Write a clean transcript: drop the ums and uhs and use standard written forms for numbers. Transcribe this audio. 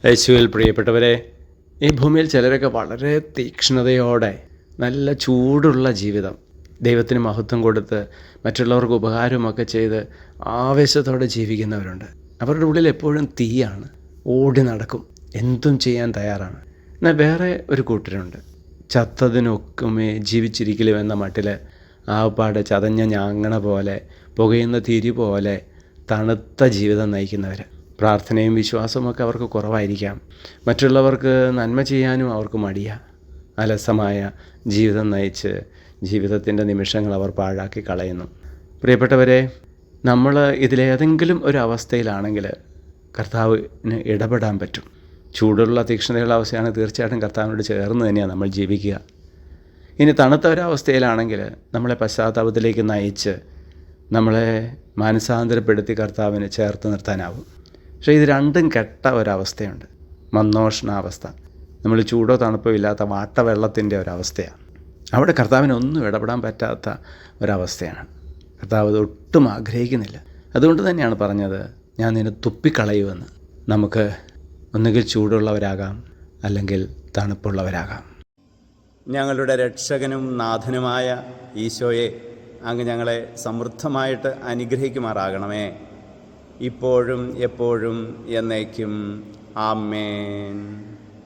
യേശുവിൽ പ്രിയപ്പെട്ടവരെ, ഈ ഭൂമിയിൽ ചിലരൊക്കെ വളരെ തീക്ഷ്ണതയോടെ നല്ല ചൂടുള്ള ജീവിതം, ദൈവത്തിന് മഹത്വം കൊടുത്ത് മറ്റുള്ളവർക്ക് ഉപകാരമൊക്കെ ചെയ്ത് ആവേശത്തോടെ ജീവിക്കുന്നവരുണ്ട്. അവരുടെ ഉള്ളിൽ എപ്പോഴും തീയാണ്, ഓടി നടക്കും, എന്തും ചെയ്യാൻ തയ്യാറാണ്. എന്നാൽ വേറെ ഒരു കൂട്ടരുണ്ട്, ചത്തതിനൊക്കുമേ ജീവിച്ചിരിക്കലും എന്ന മട്ടിൽ ആവപ്പാടെ ചതഞ്ഞ ഞാങ്ങണ പോലെ, പുകയുന്ന തിരി പോലെ തണുത്ത ജീവിതം നയിക്കുന്നവർ. പ്രാർത്ഥനയും വിശ്വാസമൊക്കെ അവർക്ക് കുറവായിരിക്കാം. മറ്റുള്ളവർക്ക് നന്മ ചെയ്യാനും അവർക്ക് മടിയാണ്. അലസമായ ജീവിതം നയിച്ച് ജീവിതത്തിൻ്റെ നിമിഷങ്ങൾ അവർ പാഴാക്കി കളയുന്നു. പ്രിയപ്പെട്ടവരെ, നമ്മൾ ഇതിലേതെങ്കിലും ഒരു അവസ്ഥയിലാണെങ്കിൽ കർത്താവിന് ഇടപെടാൻ പറ്റും. ചൂടുള്ള തീക്ഷ്ണതയുള്ള അവസ്ഥയാണ്, തീർച്ചയായിട്ടും കർത്താവിനോട് ചേർന്ന് തന്നെയാണ് നമ്മൾ ജീവിക്കുക. ഇനി തണുത്ത ഒരവസ്ഥയിലാണെങ്കിൽ നമ്മളെ പശ്ചാത്താപത്തിലേക്ക് നയിച്ച് നമ്മളെ മാനസാന്തരപ്പെടുത്തി കർത്താവിന് ചേർത്ത് നിർത്താനാവും. പക്ഷേ ഇത് രണ്ടും കെട്ട ഒരവസ്ഥയുണ്ട്, മന്ദോഷ്ണാവസ്ഥ. നമ്മൾ ചൂടോ തണുപ്പോ ഇല്ലാത്ത വാട്ടവെള്ളത്തിൻ്റെ ഒരവസ്ഥയാണ്. അവിടെ കർത്താവിന് ഒന്നും ഇടപെടാൻ പറ്റാത്ത ഒരവസ്ഥയാണ്. കർത്താവ് അത് ഒട്ടും ആഗ്രഹിക്കുന്നില്ല. അതുകൊണ്ട് തന്നെയാണ് പറഞ്ഞത്, ഞാൻ നിന്നെ തുപ്പിക്കളയുമെന്ന്. നമുക്ക് ഒന്നുകിൽ ചൂടുള്ളവരാകാം, അല്ലെങ്കിൽ തണുപ്പുള്ളവരാകാം. ഞങ്ങളുടെ രക്ഷകനും നാഥനുമായ ഈശോയെ, അങ്ങ് ഞങ്ങളെ സമൃദ്ധമായിട്ട് അനുഗ്രഹിക്കുമാറാകണമേ, ഇപ്പോഴും എപ്പോഴും എന്നേക്കും. ആമേൻ.